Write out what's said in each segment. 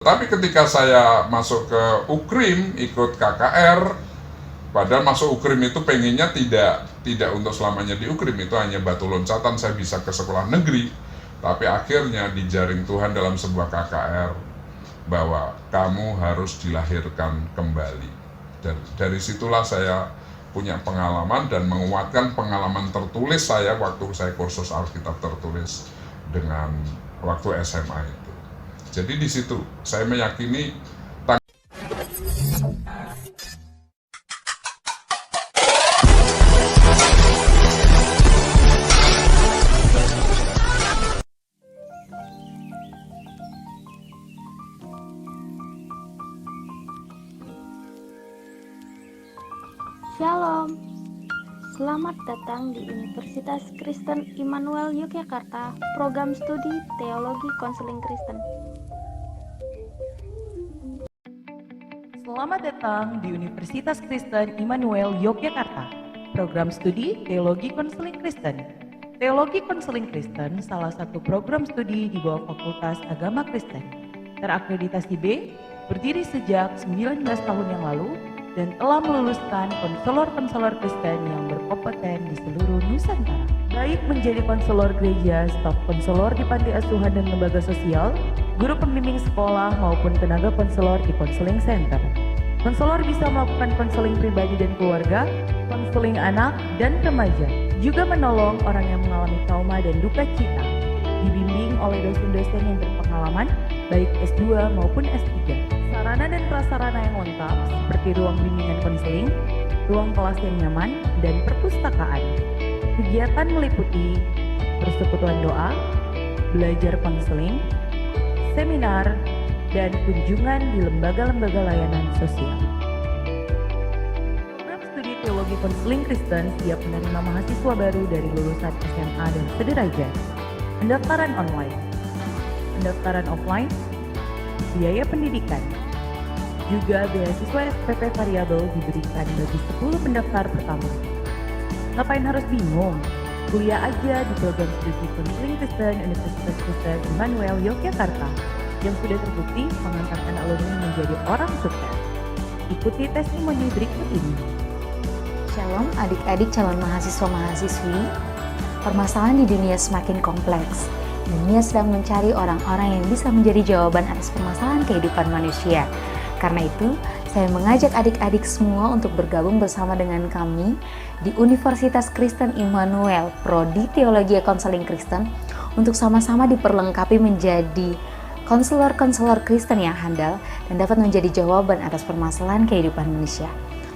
Tapi ketika saya masuk ke UKRIM, ikut KKR, padahal masuk UKRIM itu pengennya tidak untuk selamanya di UKRIM, itu hanya batu loncatan saya bisa ke sekolah negeri. Tapi akhirnya dijaring Tuhan dalam sebuah KKR bahwa kamu harus dilahirkan kembali. Dan dari situlah saya punya pengalaman dan menguatkan pengalaman tertulis saya waktu saya kursus Alkitab tertulis dengan waktu SMA itu. Jadi di situ saya meyakini Shalom, selamat datang di Universitas Kristen Immanuel Yogyakarta, program studi Teologi Konseling Kristen. Selamat datang di Universitas Kristen Immanuel Yogyakarta, program studi Teologi Konseling Kristen. Teologi Konseling Kristen salah satu program studi di bawah Fakultas Agama Kristen, terakreditasi B, berdiri sejak 19 tahun yang lalu, dan telah meluluskan konselor-konselor Kristen yang berkompeten di seluruh Nusantara. Baik menjadi konselor gereja, staf konselor di panti asuhan dan lembaga sosial, guru pembimbing sekolah maupun tenaga konselor di konseling center. Konselor bisa melakukan konseling pribadi dan keluarga, konseling anak dan remaja, juga menolong orang yang mengalami trauma dan duka cita, dibimbing oleh dosen-dosen yang berpengalaman, baik S2 maupun S3. Sarana dan prasarana yang lengkap seperti ruang bimbingan konseling, ruang kelas yang nyaman, dan perpustakaan. Kegiatan meliputi persekutuan doa, belajar konseling, seminar, dan kunjungan di lembaga-lembaga layanan sosial. Program studi Teologi Konseling Kristen siap menerima mahasiswa baru dari lulusan SMA dan sederajat. Pendaftaran online, pendaftaran offline, biaya pendidikan, juga beasiswa SPP variabel diberikan bagi 10 pendaftar pertama. Ngapain harus bingung? Kuliah aja di program studi Konseling Kristen Universitas Kristen Immanuel Yogyakarta yang sudah terbukti mengantarkan alumni menjadi orang sukses. Ikuti testimoni berikut ini. Shalom adik-adik calon mahasiswa-mahasiswi. Permasalahan di dunia semakin kompleks. Dunia sedang mencari orang-orang yang bisa menjadi jawaban atas permasalahan kehidupan manusia. Karena itu, saya mengajak adik-adik semua untuk bergabung bersama dengan kami di Universitas Kristen Immanuel, Prodi Teologi Konseling Kristen, untuk sama-sama diperlengkapi menjadi konselor-konselor Kristen yang handal dan dapat menjadi jawaban atas permasalahan kehidupan manusia.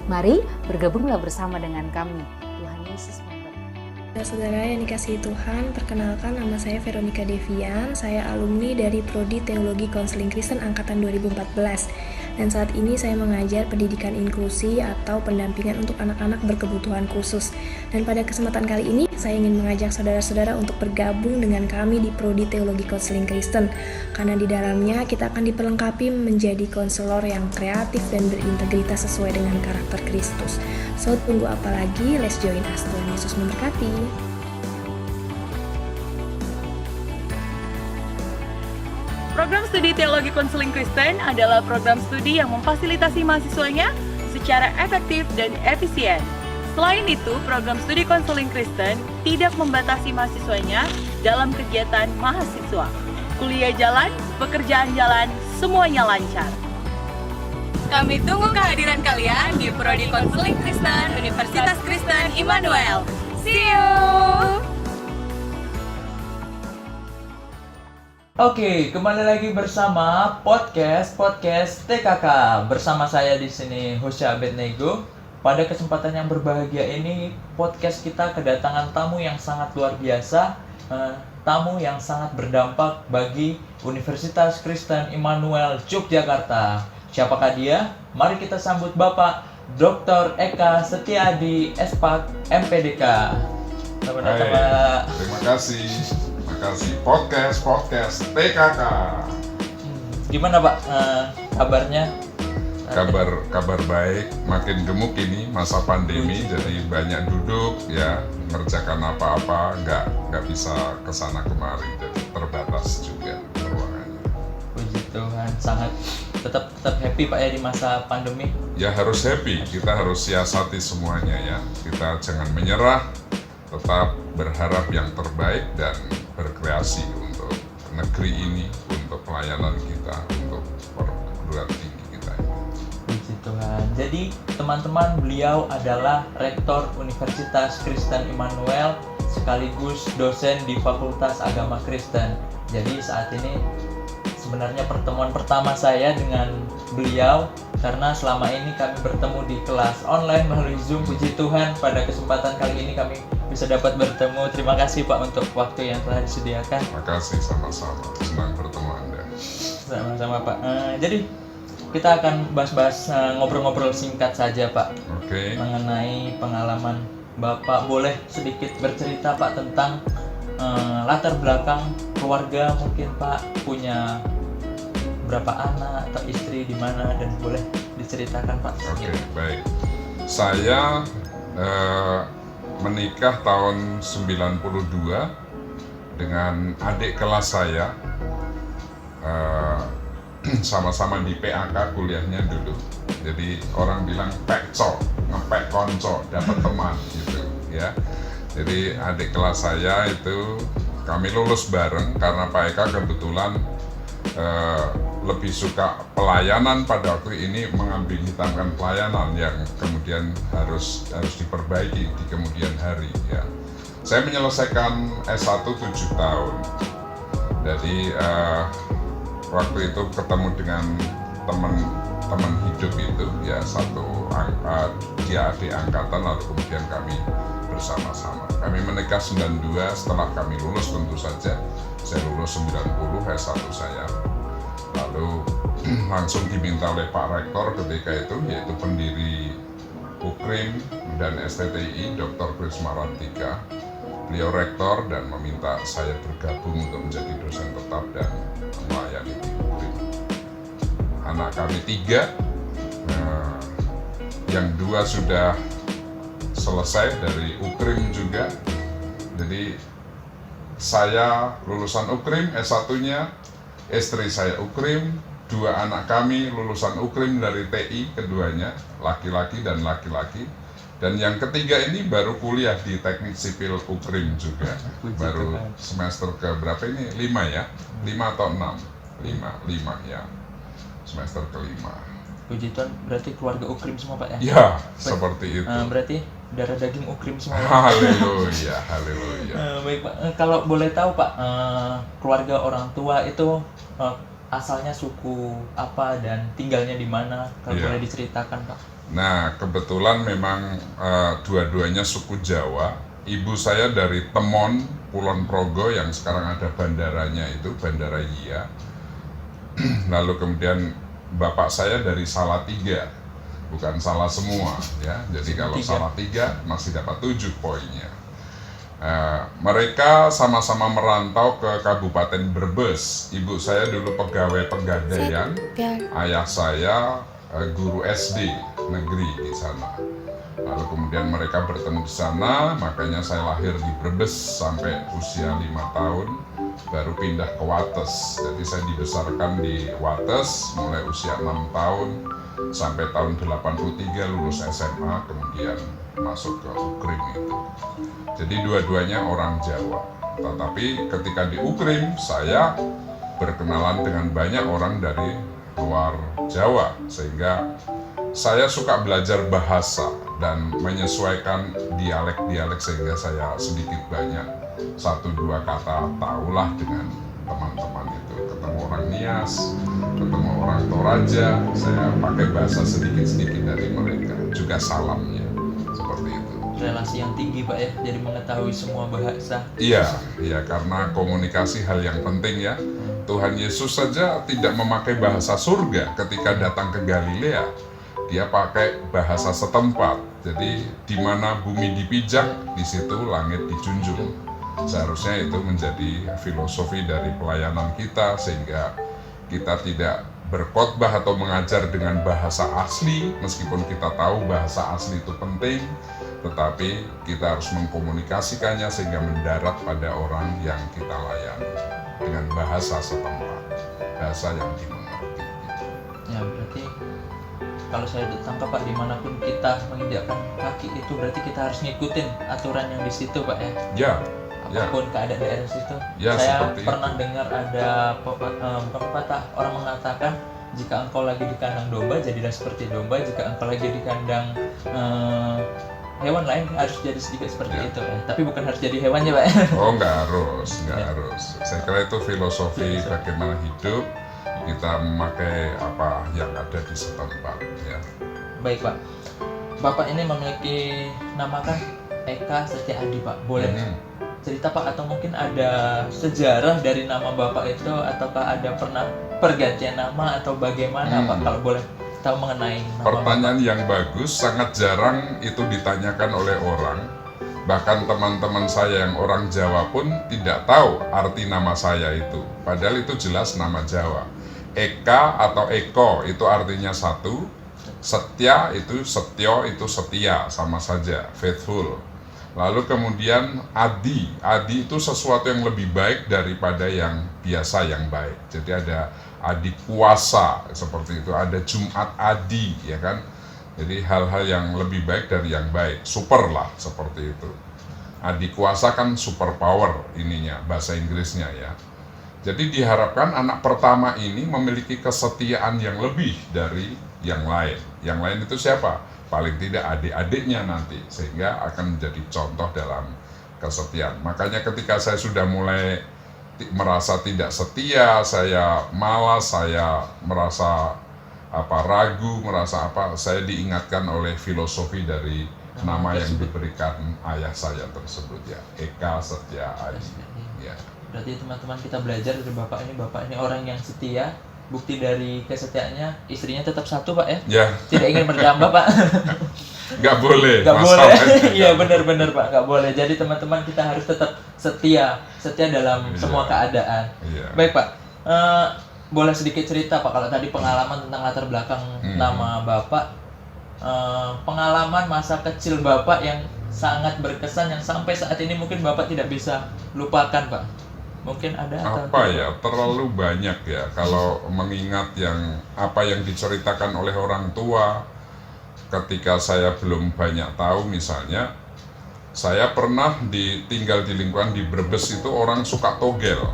Mari bergabunglah bersama dengan kami. Tuhan Yesus memberkati. Saudara yang dikasihi Tuhan, perkenalkan nama saya Veronica Devian, saya alumni dari Prodi Teologi Konseling Kristen Angkatan 2014. Dan saat ini saya mengajar pendidikan inklusi atau pendampingan untuk anak-anak berkebutuhan khusus. Dan pada kesempatan kali ini, saya ingin mengajak saudara-saudara untuk bergabung dengan kami di Prodi Teologi Konseling Kristen. Karena di dalamnya kita akan diperlengkapi menjadi konselor yang kreatif dan berintegritas sesuai dengan karakter Kristus. So, tunggu apa lagi? Let's join us. Tuhan Yesus memberkati. Program studi Teologi Konseling Kristen adalah program studi yang memfasilitasi mahasiswanya secara efektif dan efisien. Selain itu, program studi Konseling Kristen tidak membatasi mahasiswanya dalam kegiatan mahasiswa. Kuliah jalan, pekerjaan jalan, semuanya lancar. Kami tunggu kehadiran kalian di Prodi Konseling Kristen Universitas Kristen Immanuel. See you! Oke, kembali lagi bersama podcast TKK. Bersama saya di sini Hosea Abednego. Pada kesempatan yang berbahagia ini, podcast kita kedatangan tamu yang sangat luar biasa, tamu yang sangat berdampak bagi Universitas Kristen Immanuel Yogyakarta. Siapakah dia? Mari kita sambut Bapak Dr. Eka Setiadi, Espak, MPDK. Selamat datang, Pak. terima kasih podcast PKK. Gimana Pak kabarnya? Kabar baik, makin gemuk ini masa pandemi, jadi banyak duduk ya, mengerjakan apa-apa, nggak bisa kesana kemari, jadi terbatas juga ruangannya. Puji Tuhan. Tuhan, sangat tetap happy Pak ya di masa pandemi. Ya harus happy, kita harus siasati semuanya ya. Kita jangan menyerah, tetap berharap yang terbaik dan berkreasi untuk negeri ini, untuk pelayanan kita, untuk perguruan tinggi kita. Puji Tuhan. Jadi teman-teman, beliau adalah Rektor Universitas Kristen Immanuel sekaligus dosen di Fakultas Agama Kristen. Jadi saat ini sebenarnya pertemuan pertama saya dengan beliau, karena selama ini kami bertemu di kelas online melalui Zoom. Puji Tuhan, pada kesempatan kali ini kami bisa dapat bertemu. Terima kasih Pak untuk waktu yang telah disediakan. Terima kasih, sama-sama. Senang bertemu Anda. Sama-sama Pak. Jadi kita akan bahas-bahas ngobrol-ngobrol singkat saja Pak. Oke. Mengenai pengalaman Bapak. Boleh sedikit bercerita Pak tentang latar belakang keluarga, mungkin Pak punya berapa anak atau istri di mana, dan boleh diceritakan Pak. Oke, baik. Saya menikah tahun 92 dengan adik kelas saya. Sama-sama di PAK kuliahnya dulu. Jadi orang bilang pekco, ngepek konco, dapat teman gitu ya. Jadi adik kelas saya itu kami lulus bareng karena Pak Eka kebetulan lebih suka pelayanan pada waktu ini, mengambing hitamkan pelayanan yang kemudian harus diperbaiki di kemudian hari ya. Saya menyelesaikan S1 7 tahun. Jadi waktu itu ketemu dengan teman hidup itu ya, dia adik angkatan, lalu kemudian kami bersama-sama. Kami menikah 92, setelah kami lulus tentu saja. Saya lulus 90 S1 saya. Lalu langsung diminta oleh Pak Rektor ketika itu, yaitu pendiri UKRIM dan STTI, Dr. Krisma Rantika. Beliau rektor dan meminta saya bergabung untuk menjadi dosen tetap dan melayani di UKRIM. Anak kami 3, yang 2 sudah selesai dari UKRIM juga. Jadi saya lulusan UKRIM S1-nya, istri saya UKRIM, 2 anak kami lulusan UKRIM dari TI keduanya, laki-laki dan laki-laki. Dan yang ketiga ini baru kuliah di Teknik Sipil UKRIM juga. Baru semester ke berapa ini? 5 ya? 5 atau 6? 5 ya. Semester ke-5. Puji Tuhan, berarti keluarga UKRIM semua Pak ya? Ya, seperti itu. Berarti darah daging UKRIM semua. Haleluya, haleluya. Baik Pak, kalau boleh tahu Pak, keluarga orang tua itu asalnya suku apa dan tinggalnya di mana? Kalau boleh diceritakan Pak. Nah, kebetulan memang dua-duanya suku Jawa. Ibu saya dari Temon, Kulon Progo yang sekarang ada bandaranya itu, Bandara Iya. Lalu kemudian bapak saya dari Salatiga, bukan salah semua ya. Jadi kalau Salatiga masih dapat 7 poinnya. Mereka sama-sama merantau ke Kabupaten Brebes. Ibu saya dulu pegawai Pegadaian, ayah saya guru SD negeri di sana. Lalu kemudian mereka bertemu di sana, makanya saya lahir di Brebes sampai usia 5 tahun, baru pindah ke Wates. Jadi saya dibesarkan di Wates mulai usia 6 tahun sampai tahun 83 lulus SMA, kemudian masuk ke UKRIM itu. Jadi dua-duanya orang Jawa. Tetapi ketika di UKRIM saya berkenalan dengan banyak orang dari luar Jawa, sehingga saya suka belajar bahasa dan menyesuaikan dialek-dialek, sehingga saya sedikit banyak 1-2 kata tahulah dengan teman-teman itu. Ketemu orang Nias, ketemu orang Toraja, saya pakai bahasa sedikit-sedikit dari mereka, juga salamnya, seperti itu. Relasi yang tinggi Pak ya, jadi mengetahui semua bahasa. Iya, karena komunikasi hal yang penting ya. Tuhan Yesus saja tidak memakai bahasa surga ketika datang ke Galilea. Dia pakai bahasa setempat. Jadi di mana bumi dipijak, di situ langit dijunjung. Seharusnya itu menjadi filosofi dari pelayanan kita, sehingga kita tidak berkhotbah atau mengajar dengan bahasa asli, meskipun kita tahu bahasa asli itu penting, tetapi kita harus mengkomunikasikannya sehingga mendarat pada orang yang kita layani dengan bahasa setempat, bahasa yang dimengerti. Ya berarti kalau saya tangkap Pak, dimanapun kita menginjakkan kaki itu berarti kita harus ngikutin aturan yang di situ Pak ya. Ya, Apapun keadaan daerah situ. Ya, Saya seperti pernah dengar ada pepatah orang mengatakan, jika engkau lagi di kandang domba, jadilah seperti domba. Jika engkau lagi di kandang hewan lain, harus jadi sedikit seperti Ya. itu. Tapi bukan harus jadi hewannya Pak. oh nggak harus. Saya kira itu filosofi bagaimana hidup, kita memakai apa yang ada di setempat. Ya. Baik Pak. Bapak ini memiliki nama kan Eka Setiaadi Pak. Boleh cerita Pak, atau mungkin ada sejarah dari nama Bapak itu, ataukah ada pernah pergantian nama atau bagaimana Pak, kalau boleh tahu mengenai nama Pertanyaan Bapak? yang bagus, sangat jarang itu ditanyakan oleh orang. Bahkan teman-teman saya yang orang Jawa pun tidak tahu arti nama saya itu. Padahal itu jelas nama Jawa. Eka atau Eko itu artinya satu. Setya itu setyo itu setia, sama saja, faithful. Lalu kemudian adi itu sesuatu yang lebih baik daripada yang biasa yang baik. Jadi ada adi kuasa seperti itu, ada Jumat adi, ya kan? Jadi hal-hal yang lebih baik dari yang baik, super lah seperti itu. Adi kuasa kan super power ininya, bahasa Inggrisnya ya. Jadi diharapkan anak pertama ini memiliki kesetiaan yang lebih dari yang lain. Yang lain itu siapa? Paling tidak adik-adiknya nanti, sehingga akan menjadi contoh dalam kesetiaan. Makanya ketika saya sudah mulai merasa tidak setia, saya malas, saya merasa ragu, merasa saya diingatkan oleh filosofi dari nama yang diberikan ayah saya tersebut ya, Eka Setiaadi. Ya. Berarti teman-teman kita belajar dari Bapak ini orang yang setia. Bukti dari kesetiaannya, istrinya tetap satu Pak ya? Ya. Tidak ingin bertambah Pak. Nggak boleh. Nggak boleh. Iya benar-benar Pak, nggak boleh. Jadi teman-teman kita harus tetap setia dalam semua keadaan. Iya. Baik Pak, boleh sedikit cerita Pak, kalau tadi pengalaman tentang latar belakang nama Bapak, pengalaman masa kecil Bapak yang sangat berkesan, yang sampai saat ini mungkin Bapak tidak bisa lupakan Pak. Mungkin ada Apa ya, terlalu banyak ya kalau mengingat apa yang diceritakan oleh orang tua ketika saya belum banyak tahu. Misalnya saya pernah tinggal di lingkungan di Brebes, itu orang suka togel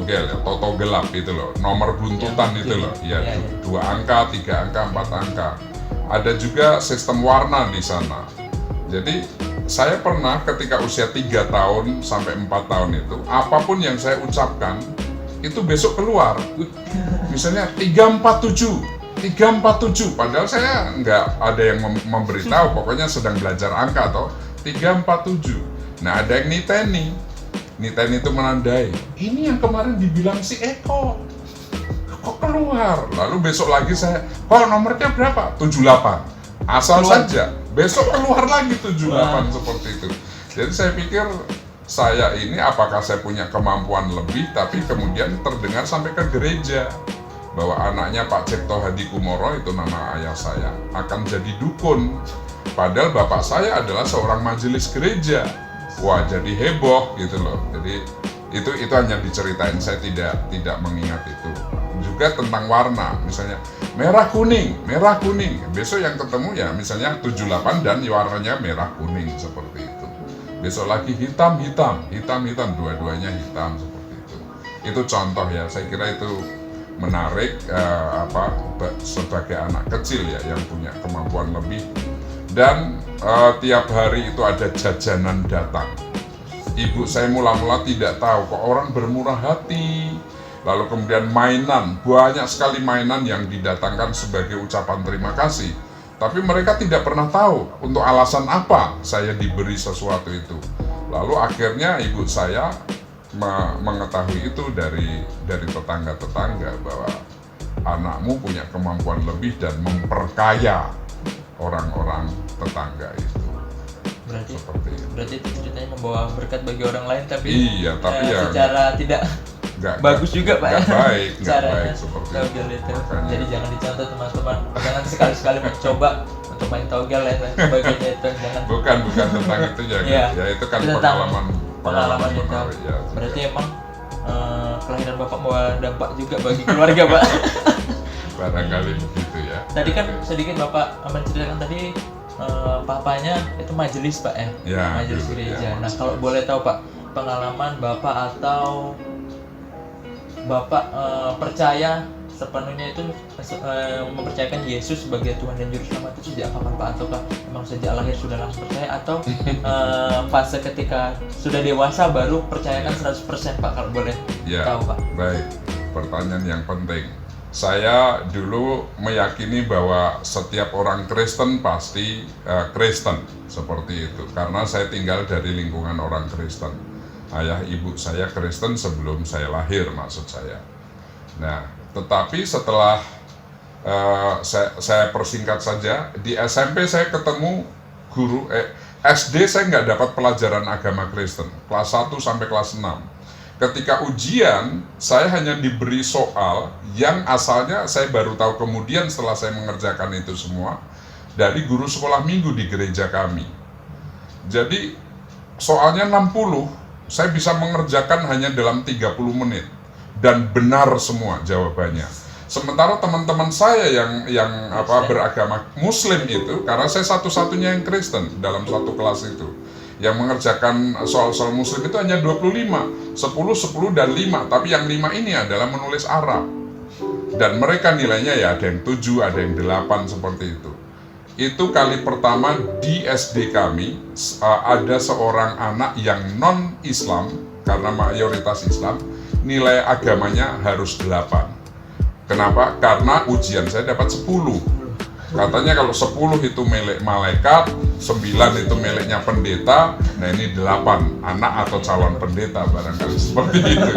ya, toto gelap itu loh, nomor buntutan itu loh ya, 2 angka, 3 angka, 4 angka. Ada juga sistem warna di sana. Jadi saya pernah ketika usia 3 tahun sampai 4 tahun itu, apapun yang saya ucapkan itu besok keluar. Misalnya 347, padahal saya nggak ada yang memberitahu, pokoknya sedang belajar angka toh, 347. Nah ada yang niteni itu menandai, ini yang kemarin dibilang si Eko, kok keluar. Lalu besok lagi saya, nomornya berapa? 78. Asal saja, besok keluar lagi 78 seperti itu. Jadi saya pikir saya ini apakah saya punya kemampuan lebih, tapi kemudian terdengar sampai ke gereja bahwa anaknya Pak Cipto Hadi Kumoro, itu nama ayah saya, akan jadi dukun. Padahal bapak saya adalah seorang majelis gereja. Wah, jadi heboh gitu loh. Jadi itu hanya diceritain, saya tidak mengingat itu. Juga tentang warna, misalnya merah kuning. Besok yang ketemu ya misalnya 78 dan warnanya merah kuning seperti itu. Besok lagi hitam, dua-duanya hitam seperti itu. Itu contoh ya, saya kira itu menarik sebagai anak kecil ya yang punya kemampuan lebih. Dan tiap hari itu ada jajanan datang. Ibu saya mula-mula tidak tahu kok orang bermurah hati. Lalu kemudian mainan, banyak sekali mainan yang didatangkan sebagai ucapan terima kasih. Tapi mereka tidak pernah tahu untuk alasan apa saya diberi sesuatu itu. Lalu akhirnya ibu saya mengetahui itu dari tetangga-tetangga bahwa anakmu punya kemampuan lebih dan memperkaya orang-orang tetangga itu. Berarti itu ceritanya membawa berkat bagi orang lain, tapi secara tidak bagus juga Pak. Nggak baik seperti itu. Jadi jangan dicontoh teman-teman. Jangan sekali-sekali mencoba untuk main togel dan sebagainya itu. Jangan. Bukan tentang itu ya itu kan pengalaman itu. Menarik, ya. Berarti emang kelahiran Bapak membawa dampak juga bagi keluarga Pak. barangkali begitu ya. Tadi kan sedikit Bapak menceritakan tadi papanya itu majelis Pak ya, Ya, majelis dulu, gereja. ya, Nah kalau boleh tahu Pak, pengalaman Bapak atau Bapak percaya sepenuhnya itu mempercayakan Yesus sebagai Tuhan dan Juru Selamat itu sejak kapan Pak? Ataukah memang sejak lahir sudah langsung percaya atau fase ketika sudah dewasa baru percayakan 100% Pak kalau boleh Ya, tahu Pak? baik. Pertanyaan yang penting. Saya dulu meyakini bahwa setiap orang Kristen pasti Kristen, seperti itu. Karena saya tinggal dari lingkungan orang Kristen. Ayah ibu saya Kristen sebelum saya lahir, maksud saya. Nah, tetapi setelah saya persingkat saja, di SMP saya ketemu guru, SD saya nggak dapat pelajaran agama Kristen, kelas 1 sampai kelas 6. Ketika ujian, saya hanya diberi soal yang asalnya saya baru tahu kemudian setelah saya mengerjakan itu semua dari guru sekolah minggu di gereja kami. Jadi soalnya 60, saya bisa mengerjakan hanya dalam 30 menit dan benar semua jawabannya. Sementara teman-teman saya yang beragama Muslim itu, karena saya satu-satunya yang Kristen dalam satu kelas itu, yang mengerjakan soal-soal Muslim itu hanya 25, 10, 10, dan 5. Tapi yang 5 ini adalah menulis Arab. Dan mereka nilainya ya ada yang 7, ada yang 8, seperti itu. Itu kali pertama di SD kami, ada seorang anak yang non-Islam, karena mayoritas Islam, nilai agamanya harus 8. Kenapa? Karena ujian saya dapat 10. Katanya kalau 10 itu milik malaikat, 9 itu miliknya pendeta, nah ini 8 anak atau calon pendeta barangkali seperti itu.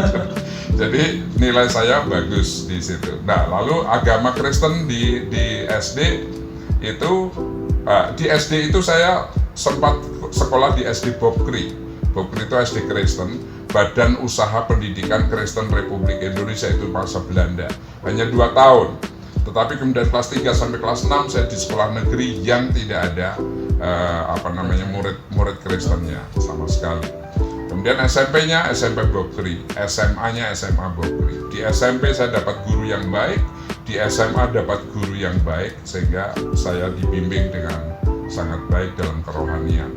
Jadi nilai saya bagus di situ. Nah, lalu agama Kristen di SD itu, di SD itu saya sempat sekolah di SD Bobkri. Bobkri itu SD Kristen, Badan Usaha Pendidikan Kristen Republik Indonesia, itu bahasa Belanda. Hanya 2 tahun. Tetapi kemudian kelas 3 sampai kelas 6 saya di sekolah negeri yang tidak ada murid Kristennya sama sekali. Kemudian SMP-nya SMP Bobkri, SMA-nya SMA Bobkri. Di SMP saya dapat guru yang baik, di SMA dapat guru yang baik, sehingga saya dibimbing dengan sangat baik dalam kerohanian.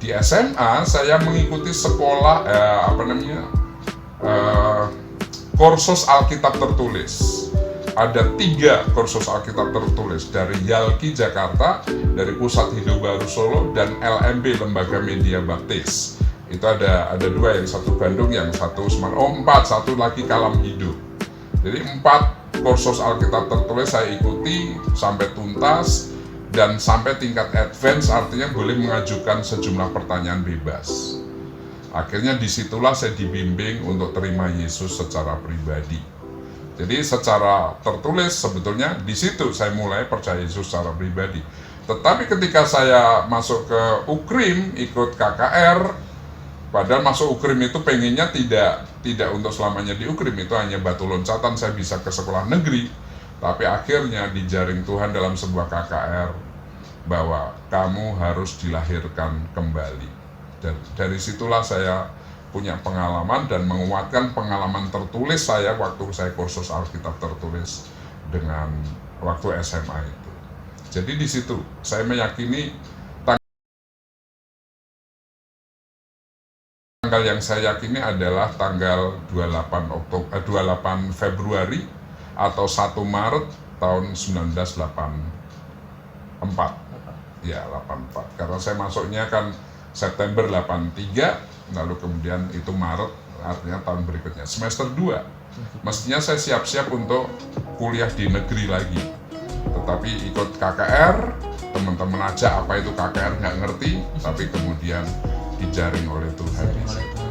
Di SMA saya mengikuti sekolah kursus Alkitab tertulis. Ada 3 kursus Alkitab tertulis dari Yalki Jakarta, dari Pusat Hidup Baru Solo, dan LMB Lembaga Media Baptis. Itu ada 2, yang satu Bandung, yang satu Semarang. 4, satu lagi Kalam Hidup. Jadi 4 kursus Alkitab tertulis saya ikuti sampai tuntas dan sampai tingkat advance, artinya boleh mengajukan sejumlah pertanyaan bebas. Akhirnya disitulah saya dibimbing untuk terima Yesus secara pribadi. Jadi secara tertulis sebetulnya di situ saya mulai percaya Yesus secara pribadi. Tetapi ketika saya masuk ke UKRIM, ikut KKR, padahal masuk UKRIM itu pengennya tidak untuk selamanya di UKRIM, itu hanya batu loncatan saya bisa ke sekolah negeri. Tapi akhirnya dijaring Tuhan dalam sebuah KKR bahwa kamu harus dilahirkan kembali. Dan dari situlah saya punya pengalaman dan menguatkan pengalaman tertulis saya waktu saya kursus Alkitab tertulis dengan waktu SMA itu. Jadi di situ saya meyakini tanggal yang saya yakini adalah tanggal 28 Februari atau 1 Maret tahun 1984. Ya, 84. Karena saya masuknya kan September 83. Lalu kemudian itu Maret, artinya tahun berikutnya, semester 2. Mestinya saya siap-siap untuk kuliah di negeri lagi. Tetapi ikut KKR, teman-teman aja apa itu KKR nggak ngerti, tapi kemudian dijaring oleh Tuhan.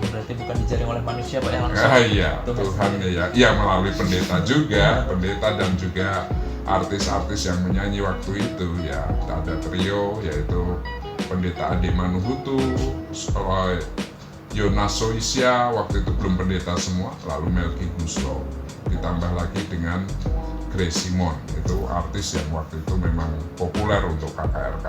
Berarti bukan dijaring oleh manusia Pak, yang langsung. Iya, Tuhan ya melalui pendeta juga, pendeta dan juga artis-artis yang menyanyi waktu itu ya. Ada trio yaitu pendeta Ade Manuhutu, Yonas Soisya, waktu itu belum pendeta semua, lalu Melki Guslo, ditambah lagi dengan Grace Simon, itu artis yang waktu itu memang populer untuk KKR.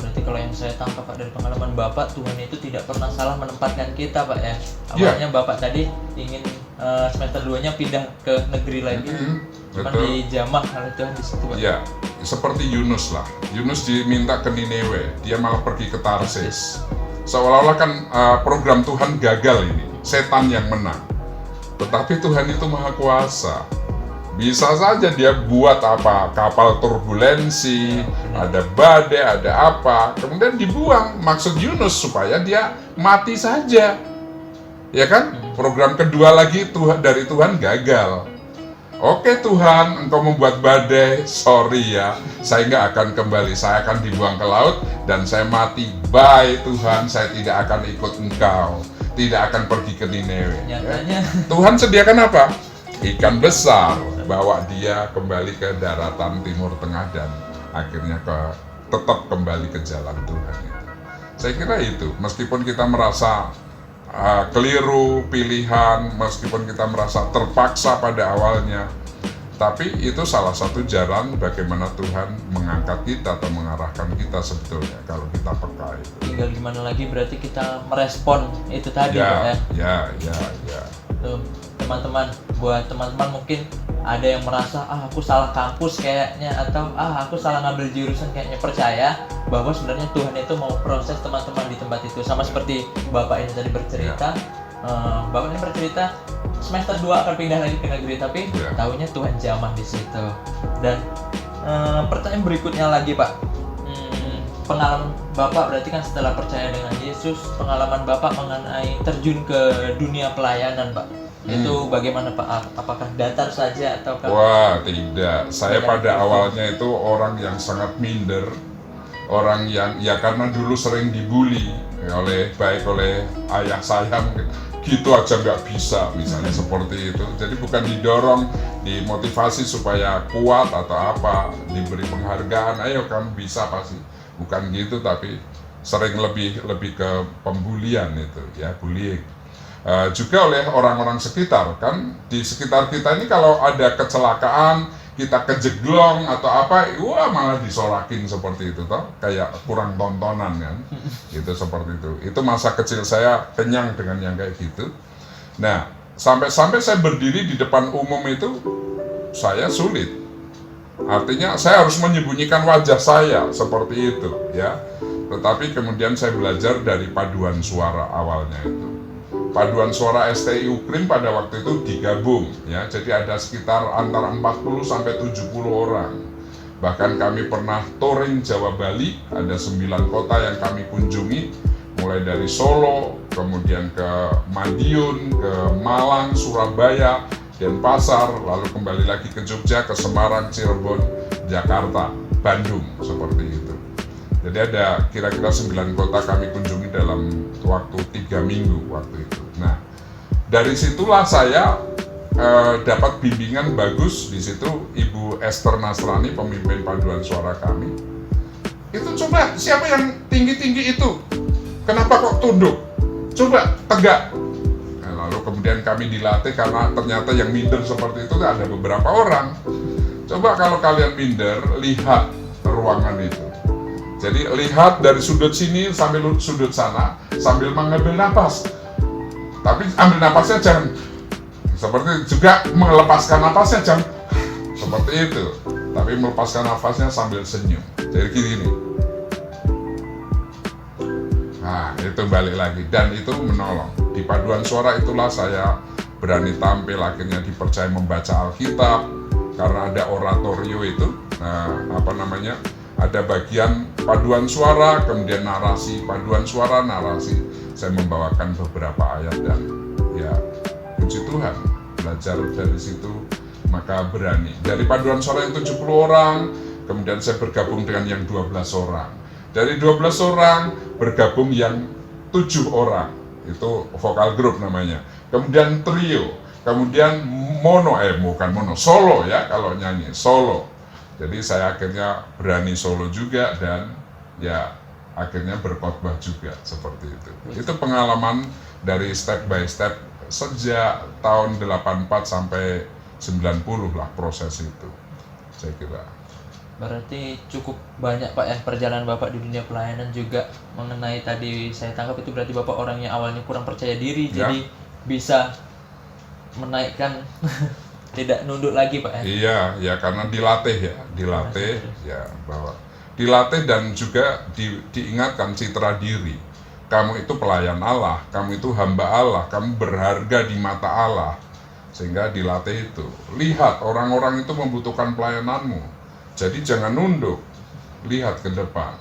Berarti kalau yang saya tangkap Pak dari pengalaman Bapak, Tuhan itu tidak pernah salah menempatkan kita Pak ya. Awalnya Bapak tadi ingin semester 2-nya pindah ke negeri lagi. Cuman Betul. dijamah oleh Tuhan di situ, Pak. Ya, seperti Yunus lah. Yunus diminta ke Niniwe, dia malah pergi ke Tarsis. Seolah-olah kan program Tuhan gagal ini, setan yang menang. Tetapi Tuhan itu maha kuasa. Bisa saja dia buat apa, kapal turbulensi, ada badai, ada apa, kemudian dibuang. Maksud Yunus supaya dia mati saja. Ya kan? Program kedua lagi dari Tuhan gagal. Oke Tuhan, Engkau membuat badai, sorry ya, saya nggak akan kembali, saya akan dibuang ke laut dan saya mati. Bye Tuhan, saya tidak akan ikut Engkau, tidak akan pergi ke Niniwe. Nyatanya Tuhan sediakan apa? Ikan besar, bawa dia kembali ke daratan Timur Tengah dan akhirnya tetap kembali ke jalan Tuhan itu. Saya kira itu, meskipun kita merasa keliru pilihan, meskipun kita merasa terpaksa pada awalnya, tapi itu salah satu jalan bagaimana Tuhan mengangkat kita atau mengarahkan kita sebetulnya kalau kita peka itu. tinggal gimana lagi berarti kita merespon itu tadi, Pak ya. Ya. Tuh, teman-teman, buat teman-teman mungkin ada yang merasa aku salah kampus kayaknya, atau aku salah ngambil jurusan kayaknya, percaya bahwa sebenarnya Tuhan itu mau proses teman-teman di tempat itu. Sama seperti Bapak ini tadi bercerita, Bapak ini bercerita semester 2 akan pindah lagi ke negeri, tapi tahunya Tuhan jamah di situ. Dan pertanyaan berikutnya lagi, Pak, pengalaman Bapak berarti kan setelah percaya dengan Yesus, pengalaman Bapak mengenai terjun ke dunia pelayanan, Pak, itu bagaimana, Pak? Apakah datar saja atau Wah, tidak. Saya pada awalnya itu orang yang sangat minder, orang yang ya karena dulu sering dibully baik oleh ayah saya, mungkin gitu aja nggak bisa, misalnya seperti itu. Jadi bukan didorong, dimotivasi supaya kuat atau apa, diberi penghargaan, ayo kamu bisa pasti. Bukan gitu, tapi sering lebih ke pembulian itu, ya, bullying. Juga oleh orang-orang sekitar, kan di sekitar kita ini kalau ada kecelakaan, kita kejeglong atau apa, wah malah disorakin seperti itu, toh kayak kurang tontonan kan, gitu seperti itu. Itu masa kecil saya kenyang dengan yang kayak gitu. Nah, sampai saya berdiri di depan umum itu saya sulit. Artinya saya harus menyembunyikan wajah saya seperti itu, ya. Tetapi kemudian saya belajar dari paduan suara awalnya itu. Paduan suara STI Ukrim pada waktu itu digabung, ya. Jadi ada sekitar antara 40 sampai 70 orang. Bahkan kami pernah touring Jawa Bali, ada 9 kota yang kami kunjungi, mulai dari Solo, kemudian ke Madiun, ke Malang, Surabaya, Denpasar, lalu kembali lagi ke Jogja, ke Semarang, Cirebon, Jakarta, Bandung, seperti itu. Jadi ada kira-kira 9 kota kami kunjungi dalam waktu 3 minggu waktu itu. Nah, dari situlah saya dapat bimbingan bagus di situ. Ibu Esther Nasrani, pemimpin paduan suara kami. Itu coba, siapa yang tinggi-tinggi itu? Kenapa kok tunduk? Coba tegak. Nah, lalu kemudian kami dilatih karena ternyata yang minder seperti itu ada beberapa orang. Coba kalau kalian minder, lihat ruangan itu. Jadi lihat dari sudut sini sambil sudut sana, sambil mengambil napas. Tapi ambil napasnya jangan seperti, juga melepaskan napasnya jangan seperti itu. Tapi melepaskan nafasnya sambil senyum. Jadi gini. Nah, itu balik lagi dan itu menolong. Di paduan suara itulah saya berani tampil, akhirnya dipercaya membaca Alkitab karena ada oratorio itu. Ada bagian paduan suara, kemudian narasi, paduan suara, narasi. Saya membawakan beberapa ayat dan ya puji Tuhan, belajar dari situ maka berani. Dari paduan suara yang 70 orang, kemudian saya bergabung dengan yang 12 orang. Dari 12 orang bergabung yang 7 orang, itu vokal group namanya. Kemudian trio, kemudian solo ya kalau nyanyi, solo. Jadi saya akhirnya berani solo juga dan ya akhirnya berkhotbah juga seperti itu. Itu pengalaman dari step by step sejak tahun 84 sampai 90 lah proses itu, saya kira. Berarti cukup banyak, Pak, ya perjalanan Bapak di dunia pelayanan juga. Mengenai tadi saya tangkap itu berarti Bapak orangnya awalnya kurang percaya diri, Ya. jadi bisa menaikkan tidak nunduk lagi Pak ya? Iya, ya karena dilatih ya bahwa dilatih dan juga diingatkan citra diri. Kamu itu pelayan Allah, kamu itu hamba Allah, kamu berharga di mata Allah. Sehingga dilatih itu. Lihat orang-orang itu membutuhkan pelayananmu. Jadi jangan nunduk. Lihat ke depan.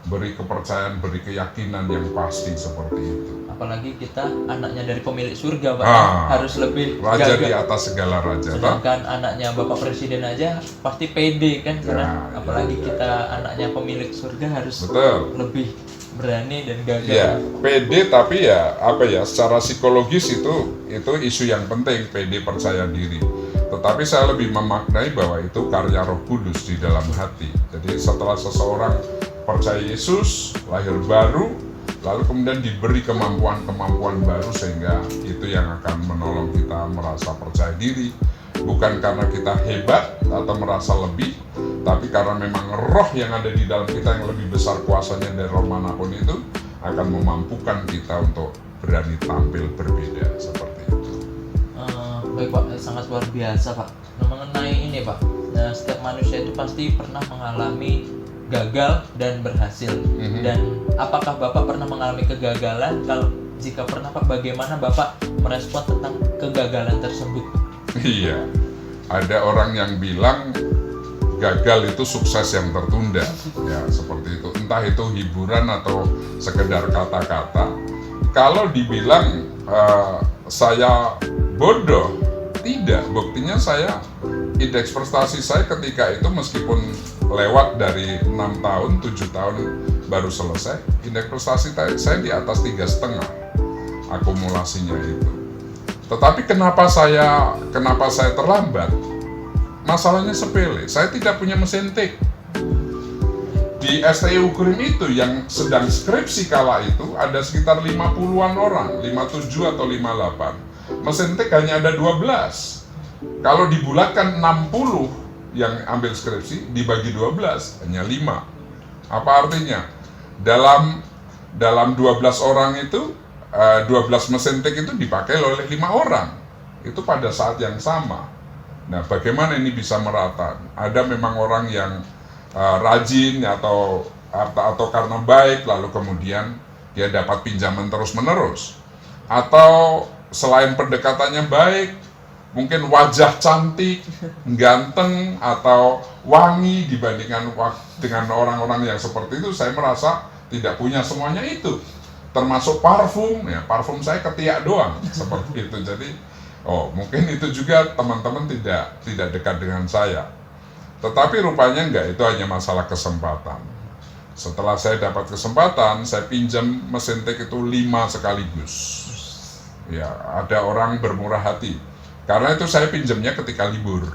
Beri kepercayaan, beri keyakinan yang pasti seperti itu. Apalagi kita anaknya dari pemilik surga Pak, harus lebih raja gagah. di atas segala raja. Sedangkan anaknya Bapak Presiden aja pasti pede kan, karena Ya, apalagi ya, kita anaknya pemilik surga harus Betul. lebih berani dan gagah. Ya, pede tapi ya apa ya, secara psikologis itu isu yang penting, pede percaya diri. Tetapi saya lebih memaknai bahwa itu karya Roh Kudus di dalam hati. Jadi setelah seseorang percaya Yesus, lahir baru, lalu kemudian diberi kemampuan-kemampuan baru, sehingga itu yang akan menolong kita merasa percaya diri. Bukan karena kita hebat atau merasa lebih, tapi karena memang roh yang ada di dalam kita yang lebih besar kuasanya dari roh manapun itu akan memampukan kita untuk berani tampil berbeda seperti itu. Baik Pak, sangat luar biasa Pak. Nah, mengenai ini Pak, nah, setiap manusia itu pasti pernah mengalami gagal dan berhasil. Dan apakah Bapak pernah mengalami kegagalan? Kalau jika pernah Pak, bagaimana Bapak merespon tentang kegagalan tersebut? Iya, ada orang yang bilang gagal itu sukses yang tertunda, ya seperti itu. Entah itu hiburan atau sekedar kata-kata. Kalau dibilang saya bodoh, tidak. Buktinya saya, indeks prestasi saya ketika itu meskipun lewat dari 6 tahun, 7 tahun baru selesai, indeks prestasi saya di atas 3,5 akumulasinya itu. Tetapi kenapa saya terlambat? Masalahnya sepele, saya tidak punya mesin tik. Di STI Ukrim itu yang sedang skripsi kala itu ada sekitar 50-an orang, 57 atau 58. Mesin tik hanya ada 12. Kalau dibulatkan 60 yang ambil skripsi dibagi 12 hanya 5. Apa artinya? Dalam 12 orang itu 12 mesin tik itu dipakai oleh 5 orang. Itu pada saat yang sama. Nah, bagaimana ini bisa merata? Ada memang orang yang rajin atau karena baik lalu kemudian dia dapat pinjaman terus-menerus. Atau selain pendekatannya baik, mungkin wajah cantik, ganteng, atau wangi dibandingkan dengan orang-orang yang seperti itu, saya merasa tidak punya semuanya itu. Termasuk parfum, ya parfum saya ketiak doang, seperti itu. Jadi, mungkin itu juga teman-teman tidak dekat dengan saya. Tetapi rupanya enggak, itu hanya masalah kesempatan. Setelah saya dapat kesempatan, saya pinjam mesin tik itu 5 sekaligus. Ya, ada orang bermurah hati. Karena itu saya pinjamnya ketika libur.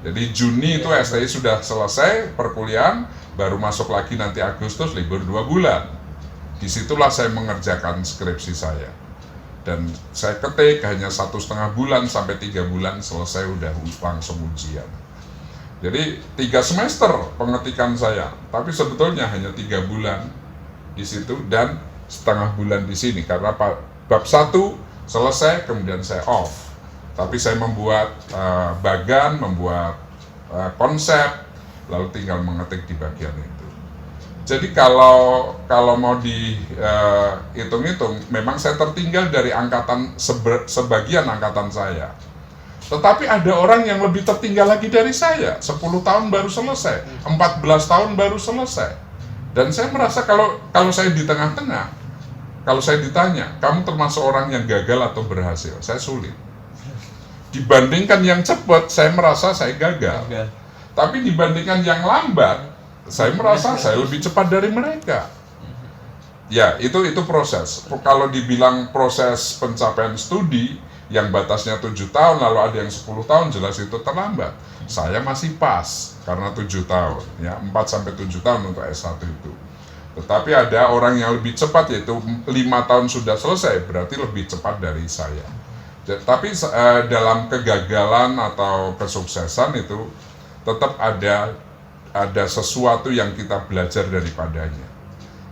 Jadi Juni itu STI sudah selesai perkuliahan, baru masuk lagi nanti Agustus libur 2 bulan. Disitulah saya mengerjakan skripsi saya. Dan saya ketik hanya 1,5 bulan sampai 3 bulan selesai, udah langsung ujian. Jadi 3 semester pengetikan saya, tapi sebetulnya hanya 3 bulan di situ dan setengah bulan di sini karena bab 1 selesai kemudian saya off. Tapi saya membuat bagan, membuat konsep, lalu tinggal mengetik di bagian itu. Jadi kalau mau dihitung-hitung, memang saya tertinggal dari sebagian angkatan saya. Tetapi ada orang yang lebih tertinggal lagi dari saya, 10 tahun baru selesai, 14 tahun baru selesai. Dan saya merasa kalau saya di tengah-tengah, kalau saya ditanya, kamu termasuk orang yang gagal atau berhasil? Saya sulit. Dibandingkan yang cepat, saya merasa saya gagal. Tapi dibandingkan yang lambat, saya merasa saya lebih cepat dari mereka. Ya, itu proses. Kalau dibilang proses pencapaian studi, yang batasnya 7 tahun, lalu ada yang 10 tahun, jelas itu terlambat. Saya masih pas, karena 7 tahun. Ya, 4-7 tahun untuk S1 itu. Tetapi ada orang yang lebih cepat, yaitu 5 tahun sudah selesai, berarti lebih cepat dari saya. Tapi dalam kegagalan atau kesuksesan itu tetap ada sesuatu yang kita belajar daripadanya.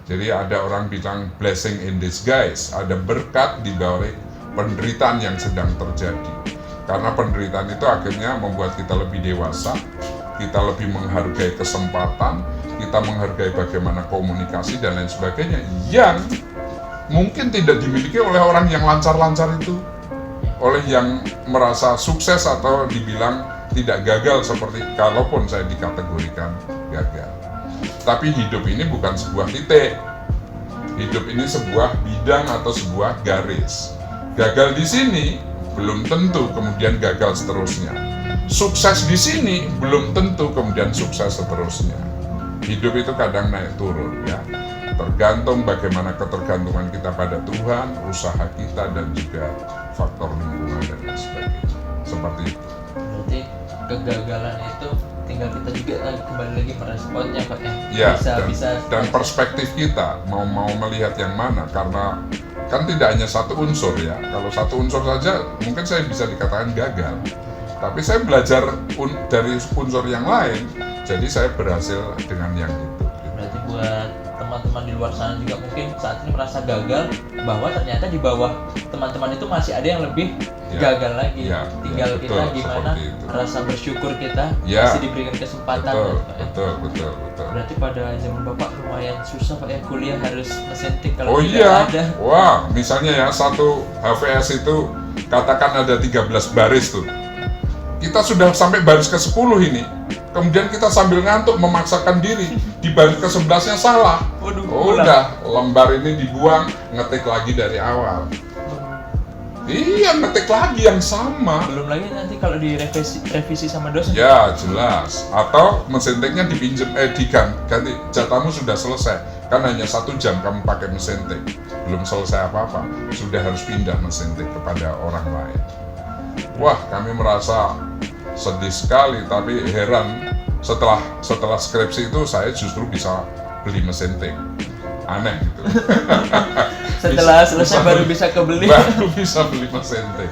Jadi ada orang bilang blessing in disguise, ada berkat di balik penderitaan yang sedang terjadi. Karena penderitaan itu akhirnya membuat kita lebih dewasa, kita lebih menghargai kesempatan, kita menghargai bagaimana komunikasi dan lain sebagainya yang mungkin tidak dimiliki oleh orang yang lancar-lancar itu, oleh yang merasa sukses atau dibilang tidak gagal seperti kalaupun saya dikategorikan gagal. Tapi hidup ini bukan sebuah titik. Hidup ini sebuah bidang atau sebuah garis. Gagal di sini belum tentu kemudian gagal seterusnya. Sukses di sini belum tentu kemudian sukses seterusnya. Hidup itu kadang naik turun ya. Tergantung bagaimana ketergantungan kita pada Tuhan, usaha kita dan juga faktor lingkungan dan lain sebagainya. Seperti itu. Berarti kegagalan itu tinggal kita juga kembali lagi meresponnya Pak Ya, bisa dan perspektif kita mau melihat yang mana, karena kan tidak hanya satu unsur ya. Kalau satu unsur saja mungkin saya bisa dikatakan gagal, tapi saya belajar dari unsur yang lain, jadi saya berhasil dengan yang itu. Berarti buat teman-teman di luar sana juga mungkin saat ini merasa gagal, bahwa ternyata di bawah teman-teman itu masih ada yang lebih gagal lagi. Tinggal betul, kita gimana rasa bersyukur kita masih diberikan kesempatan. Betul. Berarti pada zaman Bapak lumayan susah Pak ya, kuliah harus mesin tik kalau ada. Wah, misalnya ya satu HVS itu katakan ada 13 baris tuh. Kita sudah sampai baris ke-10 ini. Kemudian kita sambil ngantuk memaksakan diri di baris ke-11-nya salah. Udah, lembar ini dibuang, ngetik lagi dari awal. Iya, ngetik lagi yang sama. Belum lagi nanti kalau direvisi sama dosen. Ya, jelas. Atau mesin tiknya dipinjem, diganti. Jatahmu sudah selesai. Kan hanya 1 jam kamu pakai mesin tik. Belum selesai apa-apa. Sudah harus pindah mesin tik kepada orang lain. Wah, kami merasa sedih sekali, tapi heran. Setelah skripsi itu saya justru bisa beli mesin tik. Aneh gitu. Setelah selesai baru bisa kebeli. Baru bisa beli mesin tik.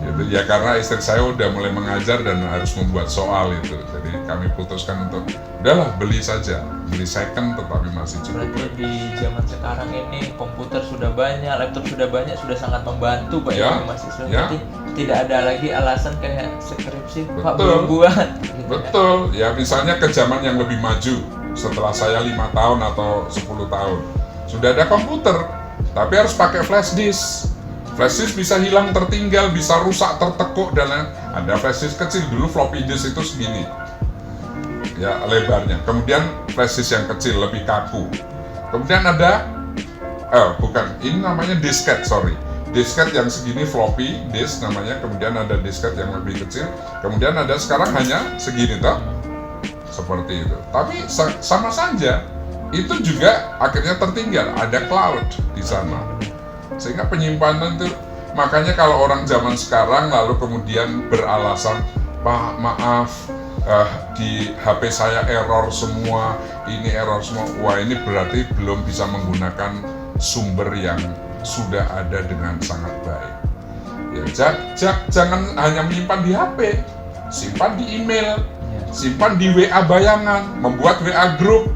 Gitu. Ya karena istri saya udah mulai mengajar dan harus membuat soal itu. Jadi kami putuskan untuk udahlah beli saja. Beli second tetapi masih cukup. Berarti di zaman sekarang ini komputer sudah banyak, laptop sudah banyak, sudah sangat membantu Pak ya mahasiswa. Berarti tidak ada lagi alasan kayak skripsi Pak belum buat. Betul. Ya misalnya ke zaman yang lebih maju. Setelah saya 5 tahun atau 10 tahun sudah ada komputer, tapi harus pakai flash disk. Flash disk bisa hilang, tertinggal, bisa rusak, tertekuk dan lain. Ada flash disk kecil dulu, floppy disk itu segini ya lebarnya. Kemudian flash disk yang kecil lebih kaku. Kemudian ada ini namanya disket, disket yang segini floppy disk namanya. Kemudian ada disket yang lebih kecil. Kemudian ada sekarang hanya segini toh. Seperti itu. Tapi sama saja itu juga akhirnya tertinggal, ada cloud di sana. Sehingga penyimpanan itu, makanya kalau orang zaman sekarang lalu kemudian beralasan, Pak maaf di HP saya error semua, ini error semua. Wah, ini berarti belum bisa menggunakan sumber yang sudah ada dengan sangat baik. Ya, jangan hanya menyimpan di HP, simpan di email. Simpan di WA bayangan, membuat WA grup.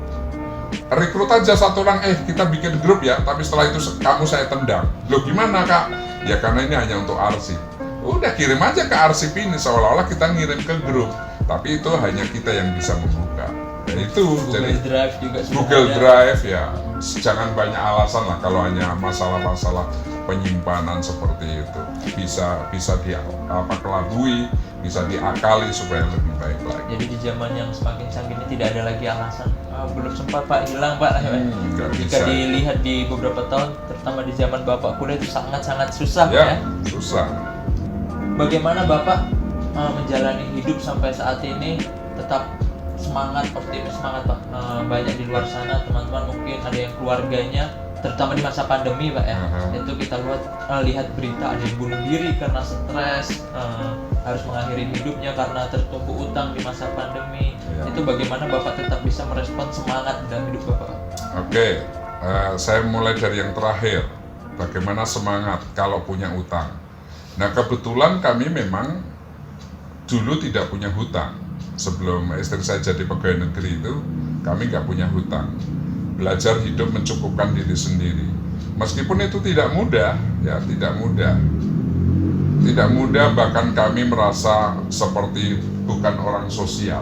Rekrut aja satu orang, kita bikin grup ya, tapi setelah itu kamu saya tendang. Loh gimana Kak? Ya karena ini hanya untuk arsip. Udah kirim aja ke arsip ini, seolah-olah kita ngirim ke grup. Tapi itu hanya kita yang bisa membuka. Ya itu, Google Drive juga Google Drive ya. Jangan banyak alasan lah kalau hanya masalah-masalah penyimpanan seperti itu. Bisa kelabui, bisa diakali supaya lebih baik lagi. Jadi di zaman yang semakin canggih ini tidak ada lagi alasan belum sempat Pak, hilang Pak. Jika dilihat di beberapa tahun, terutama di zaman Bapak kuliah itu sangat-sangat susah ya. Susah. Bagaimana Bapak menjalani hidup sampai saat ini tetap semangat, optimis semangat Pak? Banyak di luar sana teman-teman mungkin ada yang keluarganya, terutama di masa pandemi Pak ya, itu kita lihat berita ada yang bunuh diri karena stres, harus mengakhiri hidupnya karena tertumpuk utang di masa pandemi. Itu bagaimana Bapak tetap bisa merespon semangat dalam hidup Bapak? Oke, saya mulai dari yang terakhir, bagaimana semangat kalau punya utang. Nah kebetulan kami memang dulu tidak punya hutang. Sebelum istri saya jadi pegawai negeri itu, kami nggak punya hutang. Belajar hidup mencukupkan diri sendiri. Meskipun itu tidak mudah, ya tidak mudah. tidak mudah, bahkan kami merasa seperti bukan orang sosial.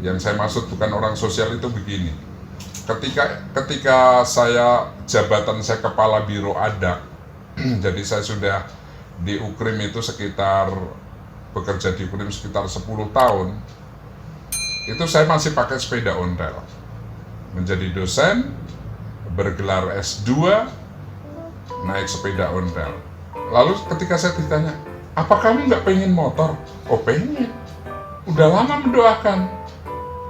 Yang saya maksud bukan orang sosial itu begini. Ketika jabatan saya kepala biro adak, jadi saya sudah di UKRIM itu bekerja di UKRIM sekitar 10 tahun, itu saya masih pakai sepeda ontel. Menjadi dosen, bergelar S2, naik sepeda ontel. Lalu ketika saya ditanya, apa kamu nggak pengen motor? Oh pengen, udah lama mendoakan,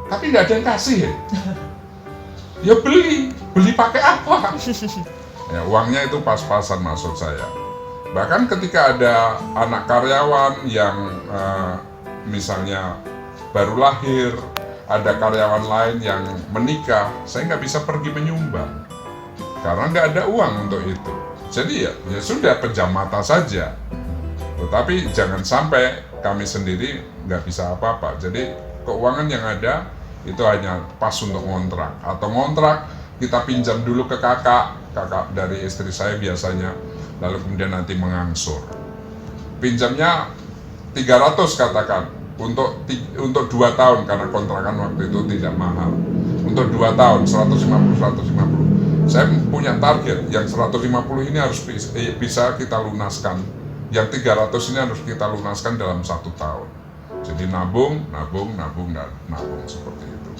tapi nggak ada yang kasih ya. Ya beli pakai apa? Ya, uangnya itu pas-pasan maksud saya. Bahkan ketika ada anak karyawan yang misalnya baru lahir, ada karyawan lain yang menikah, saya nggak bisa pergi menyumbang karena nggak ada uang untuk itu. Jadi ya sudah, pejam mata saja. Tetapi jangan sampai kami sendiri nggak bisa apa-apa. Jadi keuangan yang ada itu hanya pas untuk ngontrak, atau ngontrak kita pinjam dulu ke kakak dari istri saya biasanya, lalu kemudian nanti mengangsur. Pinjamnya 300 katakan, untuk 2 tahun karena kontrakan waktu itu tidak mahal. Untuk 2 tahun 150. Saya punya target yang 150 ini harus bisa kita lunaskan. Yang 300 ini harus kita lunaskan dalam 1 tahun. Jadi nabung seperti itu.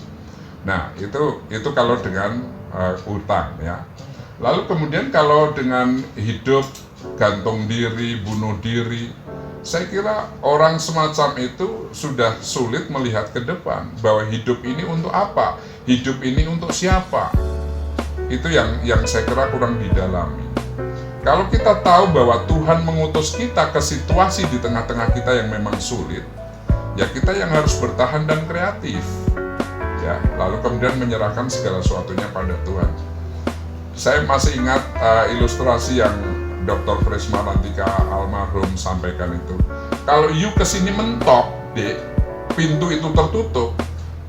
Nah, itu kalau dengan utang ya. Lalu kemudian kalau dengan hidup gantung diri, bunuh diri, saya kira orang semacam itu sudah sulit melihat ke depan bahwa hidup ini untuk apa, hidup ini untuk siapa. Itu yang saya kira kurang didalami. Kalau kita tahu bahwa Tuhan mengutus kita ke situasi di tengah-tengah kita yang memang sulit, ya kita yang harus bertahan dan kreatif. Ya, lalu kemudian menyerahkan segala sesuatunya pada Tuhan. Saya masih ingat ilustrasi yang Dr. Prisma Rantika almarhum sampaikan itu. Kalau you kesini mentok, Dek, pintu itu tertutup,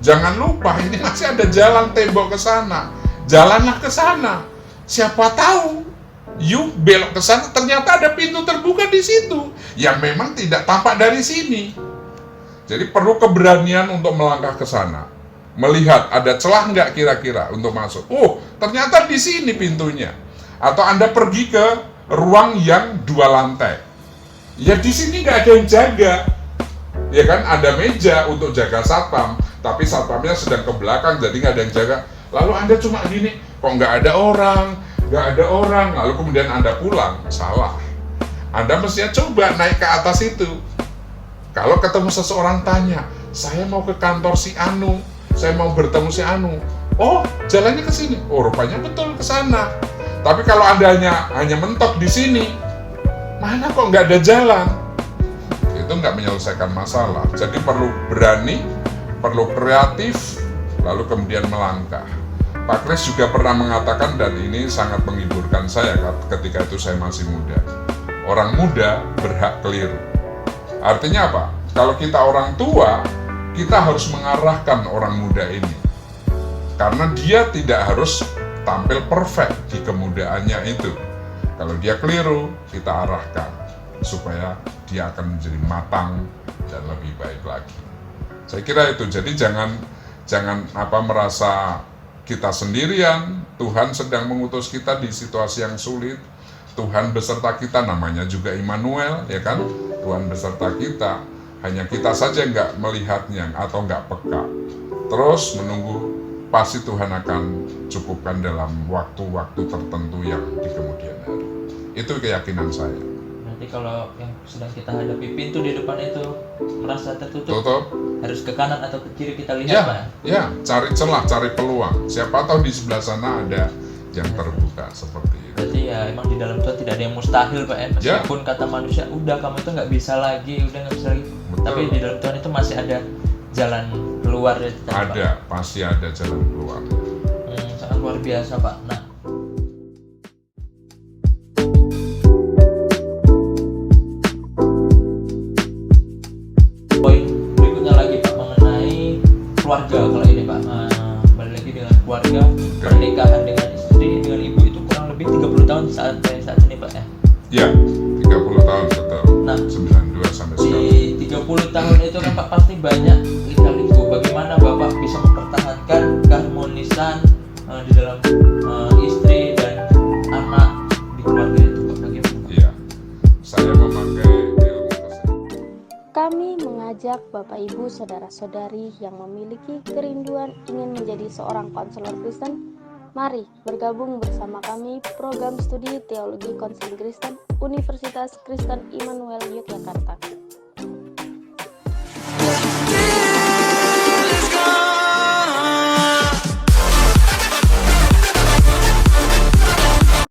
jangan lupa ini masih ada jalan tembok ke sana. Jalanlah ke sana. Siapa tahu you belok ke sana ternyata ada pintu terbuka di situ yang memang tidak tampak dari sini. Jadi perlu keberanian untuk melangkah ke sana. Melihat ada celah nggak kira-kira untuk masuk. Oh, ternyata di sini pintunya. Atau Anda pergi ke ruang yang 2 lantai. Ya di sini nggak ada yang jaga. Ya kan, ada meja untuk jaga satpam, tapi satpamnya sedang ke belakang jadi nggak ada yang jaga. Lalu Anda cuma gini, kok nggak ada orang, lalu kemudian Anda pulang. Salah. Anda mestinya coba naik ke atas itu. Kalau ketemu seseorang tanya, saya mau ke kantor si Anu, saya mau bertemu si Anu. Oh, jalannya ke sini. Oh, rupanya betul ke sana. Tapi kalau Anda hanya mentok di sini, mana kok nggak ada jalan? Itu nggak menyelesaikan masalah. Jadi perlu berani, perlu kreatif, lalu kemudian melangkah. Pak Kris juga pernah mengatakan, dan ini sangat menghiburkan saya ketika itu saya masih muda. Orang muda berhak keliru. Artinya apa? Kalau kita orang tua, kita harus mengarahkan orang muda ini. Karena dia tidak harus tampil perfect di kemudaannya itu. Kalau dia keliru, kita arahkan supaya dia akan menjadi matang dan lebih baik lagi. Saya kira itu. Jadi jangan merasa kita sendirian. Tuhan sedang mengutus kita di situasi yang sulit. Tuhan beserta kita, namanya juga Immanuel, ya kan? Tuhan beserta kita. Hanya kita saja nggak melihatnya atau nggak peka. Terus menunggu, pasti Tuhan akan cukupkan dalam waktu-waktu tertentu yang di kemudian hari. Itu keyakinan saya. Berarti kalau yang sedang kita hadapi pintu di depan itu merasa tertutup, harus ke kanan atau ke kiri kita lihat, Pak? Ya, cari celah, cari peluang. Siapa tahu di sebelah sana ada yang terbuka seperti itu. Berarti ya emang di dalam Tuhan tidak ada yang mustahil, Pak. Meskipun kata manusia, udah kamu itu nggak bisa lagi. Betul. Tapi di dalam Tuhan itu masih ada jalan keluar. Ada, Pak. Pasti ada jalan keluar. Sangat luar biasa, Pak. Nah, poin berikutnya lagi, Pak, mengenai keluarga. Kalau ini, Pak, balik lagi dengan keluarga, pernikahan dengan istri, dengan ibu itu kurang lebih 30 tahun sampai saat ini, Pak, ya? Ya, 30 tahun betul. Nah, banyak lika-liku. Bagaimana Bapak bisa mempertahankan keharmonisan di dalam istri dan anak di keluarga itu, Pak? Bagaimana? Iya, saya memakai ilmu kesehatan. Kami mengajak Bapak Ibu Saudara-saudari yang memiliki kerinduan ingin menjadi seorang konselor Kristen, mari bergabung bersama kami program studi Teologi Konseling Kristen Universitas Kristen Immanuel Yogyakarta.